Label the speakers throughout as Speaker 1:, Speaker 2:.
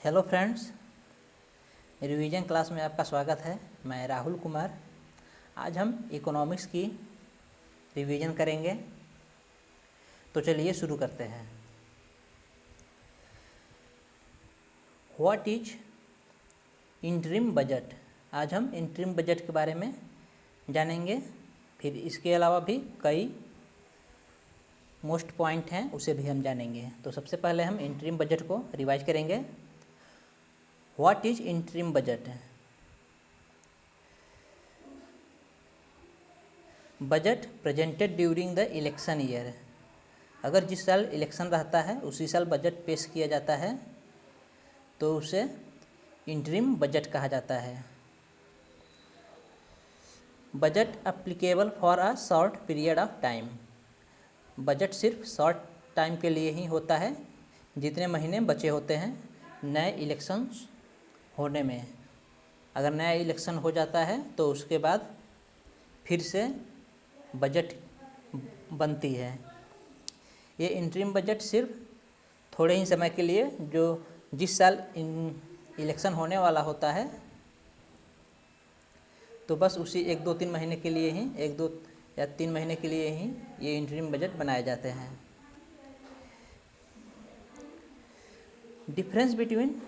Speaker 1: Hello friends, revision class में आपका स्वागत है। मैं राहुल कुमार। आज हम इकोनॉमिक्स की रिवीजन करेंगे, तो चलिए शुरू करते हैं। What is interim budget. आज हम इंटरिम बजट के बारे में जानेंगे। फिर इसके अलावा भी कई मोस्ट पॉइंट हैं, उसे भी हम जानेंगे। तो सबसे पहले हम इंटरिम बजट को रिवाइज करेंगे। What is interim budget. Budget presented during the election year. अगर जिस साल इलेक्शन रहता है उसी साल बजट पेश किया जाता है तो उसे इंटरिम बजट कहा जाता है। Budget applicable for a short period of time. Budget सिर्फ शॉर्ट टाइम के लिए ही होता है, जितने महीने बचे होते हैं नए इलेक्शंस होने में। अगर नया इलेक्शन हो जाता है तो उसके बाद फिर से बजट बनती है। ये इंटरिम बजट सिर्फ थोड़े ही समय के लिए, जो जिस साल इलेक्शन होने वाला होता है तो बस उसी 1-2-3 महीने के लिए ही, 1-2 या 3 महीने के लिए ही ये इंटरिम बजट बनाए जाते हैं। Difference between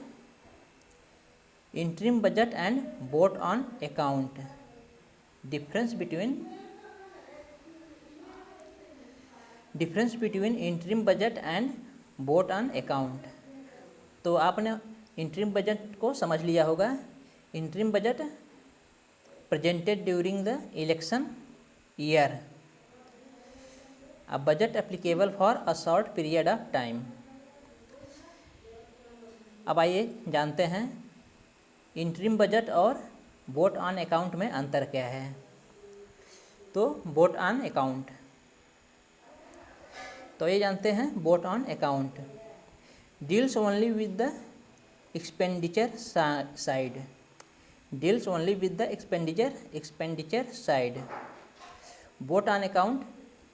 Speaker 1: interim budget and vote on account. Difference between interim budget and vote on account. तो आपने इंटरिम बजट को समझ लिया होगा। Interim budget presented during the election year. A budget applicable for a short period of time. अब आइए जानते हैं इंटरिम बजट और वोट ऑन अकाउंट में अंतर क्या है। तो वोट ऑन अकाउंट, तो ये जानते हैं vote on account deals only with the expenditure side. Deals only with the expenditure side. Vote on account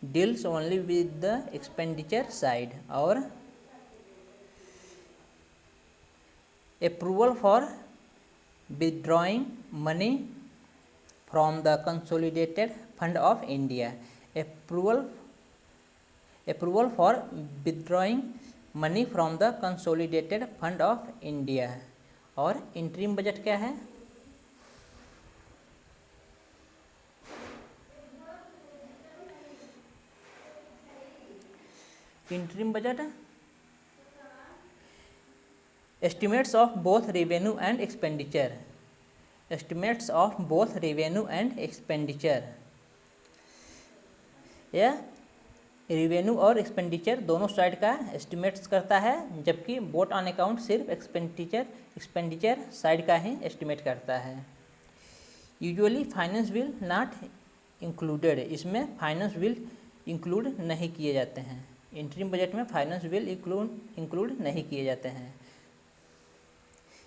Speaker 1: deals only with the expenditure side. और approval for withdrawing money from the consolidated fund of India. Approval for withdrawing money from the consolidated fund of India. और interim budget क्या है? Interim budget estimates of both revenue and expenditure. Estimates of both revenue and expenditure. यह revenue और expenditure दोनों side का estimates करता है, जबकि वोट ऑन अकाउंट सिर्फ एक्सपेंडिचर साइड का ही एस्टिमेट करता है। Usually finance will not included. इसमें फाइनेंस विल इंक्लूड नहीं किए जाते हैं। इंटरिम बजट में फाइनेंस विल इंक्लूड नहीं किए जाते हैं।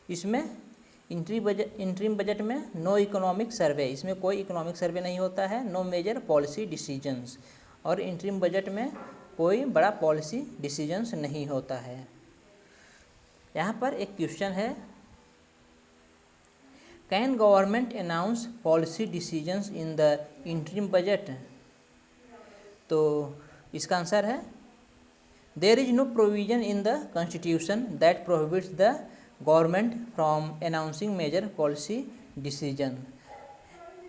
Speaker 1: इसमें इंटरिम बजट में नो इकोनॉमिक सर्वे, इसमें कोई इकोनॉमिक सर्वे नहीं होता है। नो मेजर पॉलिसी डिसीजंस, और इंटरिम बजट में कोई बड़ा पॉलिसी डिसीजंस नहीं होता है। यहाँ पर एक क्वेश्चन है, can government announce policy decisions in the interim budget. तो इसका आंसर है there is no provision in the constitution that prohibits the government from announcing major policy decision.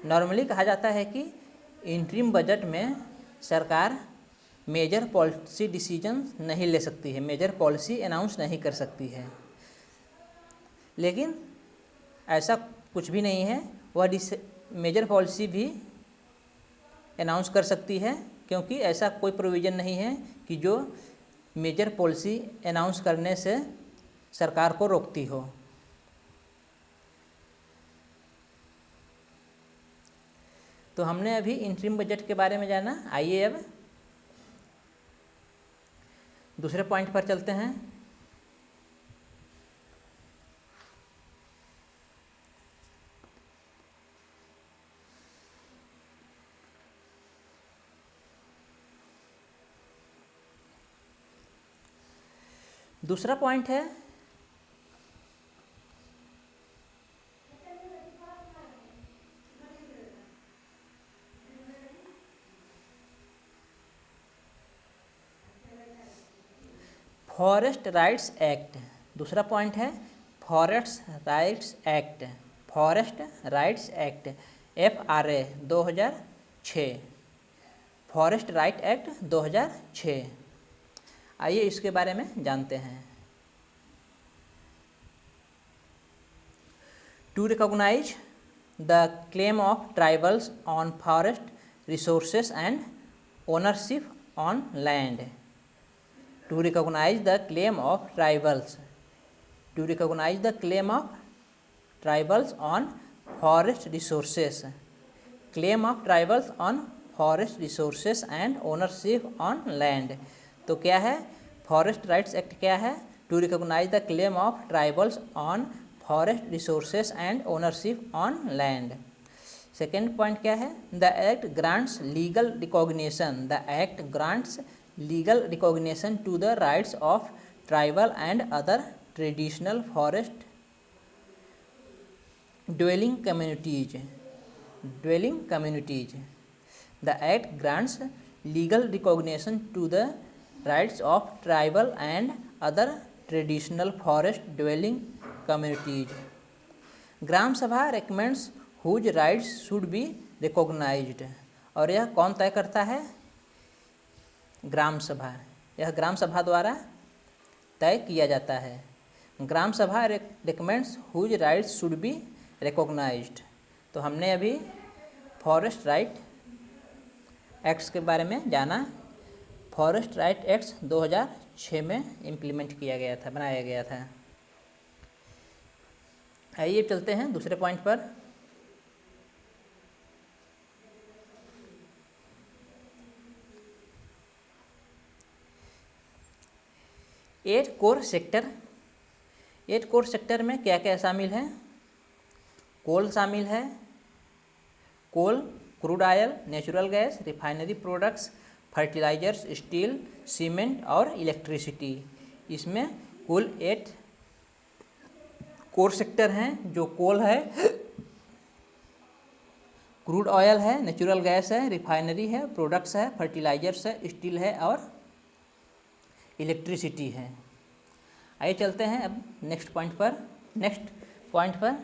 Speaker 1: Normally कहा जाता है कि इंटरिम बजट में सरकार मेजर पॉलिसी डिसीजन नहीं ले सकती है, मेजर पॉलिसी अनाउंस नहीं कर सकती है। लेकिन ऐसा कुछ भी नहीं है, वह मेजर पॉलिसी भी अनाउंस कर सकती है, क्योंकि ऐसा कोई प्रोविज़न नहीं है कि जो मेजर पॉलिसी अनाउंस करने से सरकार को रोकती हो। तो हमने अभी इंटरिम बजट के बारे में जाना। आइए अब दूसरे पॉइंट पर चलते हैं। दूसरा पॉइंट है फॉरेस्ट राइट्स एक्ट, दूसरा पॉइंट है forest rights act, forest rights act FRA 2006, forest right act 2006। आइए इसके बारे में जानते हैं। To recognise the claim of tribals on forest resources and ownership on land, to recognise the claim of tribals, to recognise the claim of tribals on forest resources, claim of tribals on forest resources and ownership on land. तो क्या है forest rights act, क्या है to recognise the claim of tribals on forest resources and ownership on land. Second point क्या है, the act grants legal recognition, the act grants legal recognition to the rights of tribal and other traditional forest dwelling communities, dwelling communities. The act grants legal recognition to the rights of tribal and other traditional forest dwelling communities. ग्राम सभा recommends whose rights should be recognized, और यह कौन तय करता है, ग्राम सभा, यह ग्राम सभा द्वारा तय किया जाता है। ग्राम सभा recommends whose rights should be recognised. तो हमने अभी फॉरेस्ट राइट एक्ट्स के बारे में जाना। फॉरेस्ट राइट एक्ट्स 2006 में इम्प्लीमेंट किया गया था, बनाया गया था। आइए चलते हैं दूसरे पॉइंट पर। Eight core sector, eight core sector में क्या क्या शामिल है, कोल शामिल है, coal, crude oil, natural gas, refinery products, fertilisers, steel, cement और इलेक्ट्रिसिटी। इसमें कुल 8 कोर सेक्टर हैं, जो कोल है, क्रूड ऑयल है, नेचुरल गैस है, रिफाइनरी है, प्रोडक्ट्स है, फर्टिलाइजर्स है, स्टील है और इलेक्ट्रिसिटी है। आइए चलते हैं अब नेक्स्ट पॉइंट पर।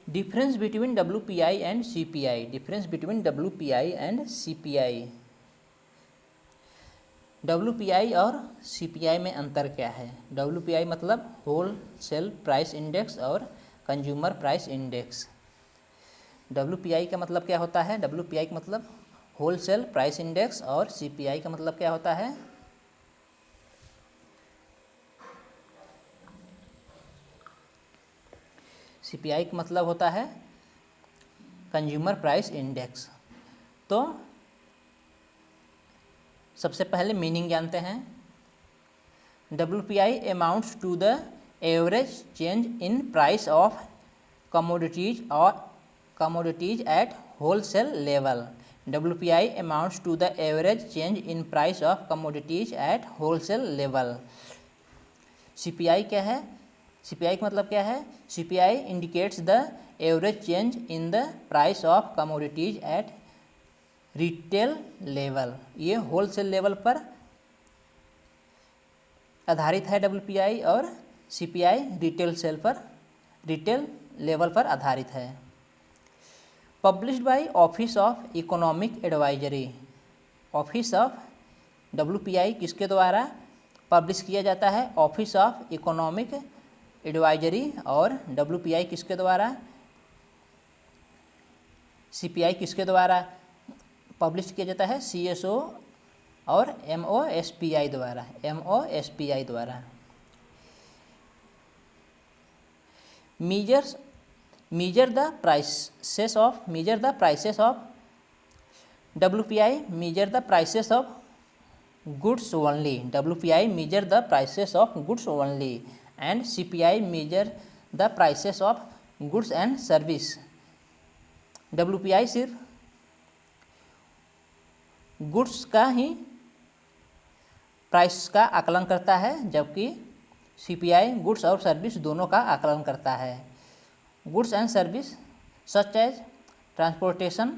Speaker 1: Difference between WPI and CPI, difference between WPI and CPI। WPI और CPI में अंतर क्या है, WPI मतलब होल सेल प्राइस इंडेक्स और कंज्यूमर प्राइस इंडेक्स। WPI का मतलब क्या होता है, WPI का मतलब होल सेल प्राइस इंडेक्स, और CPI का मतलब क्या होता है, CPI का मतलब होता है कंज्यूमर प्राइस इंडेक्स। तो सबसे पहले मीनिंग जानते हैं। WPI amounts to the average change in price of commodities at wholesale level, WPI amounts to the average change in price of commodities at wholesale level। CPI क्या है, CPI का मतलब क्या है, CPI indicates the average change in the price of commodities at retail level। ये wholesale level पर आधारित है WPI, और CPI रिटेल लेवल पर आधारित है। Published by office of economic advisory, office of WPI किसके द्वारा पब्लिश किया जाता है, ऑफिस ऑफ इकोनॉमिक एडवाइजरी, और WPI किसके द्वारा, CPI किसके द्वारा पब्लिश किया जाता है, CSO और MOSPI द्वारा। measure the prices of WPI measure the prices of goods only, WPI measure the prices of goods only, and CPI measure the prices of goods and service। WPI सिर्फ goods का ही price का आकलन करता है, जबकि CPI goods और service दोनों का आकलन करता है। Goods and service such as transportation,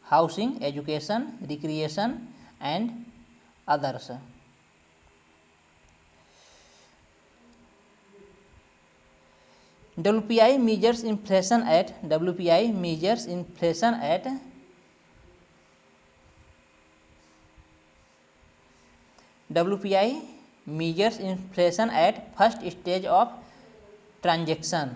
Speaker 1: housing, education, recreation and others. WPI measures inflation at first stage of transaction.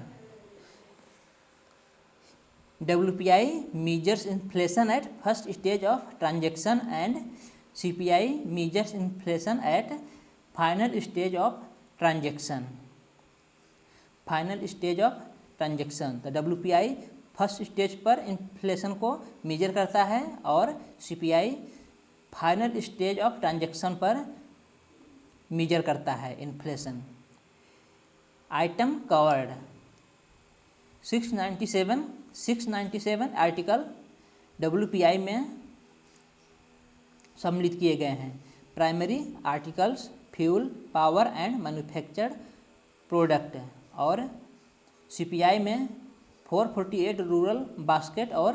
Speaker 1: WPI measures inflation at first stage of transaction and CPI measures inflation at final stage of transaction. Final stage of transaction. तो WPI first stage पर inflation को major करता है और CPI final stage of transaction पर major करता है inflation. Item covered 697 article WPI में सम्मिलित किए गए हैं। Primary articles, fuel, power and manufactured product, और CPI में 448 रूरल बास्केट और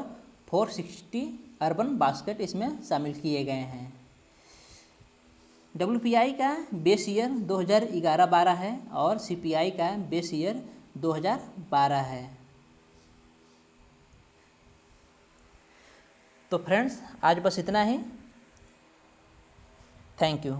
Speaker 1: 460 अर्बन बास्केट इसमें शामिल किए गए हैं। WPI का बेस ईयर 2011-12 है और CPI का बेस ईयर 2012 है। तो फ्रेंड्स, आज बस इतना ही। Thank you.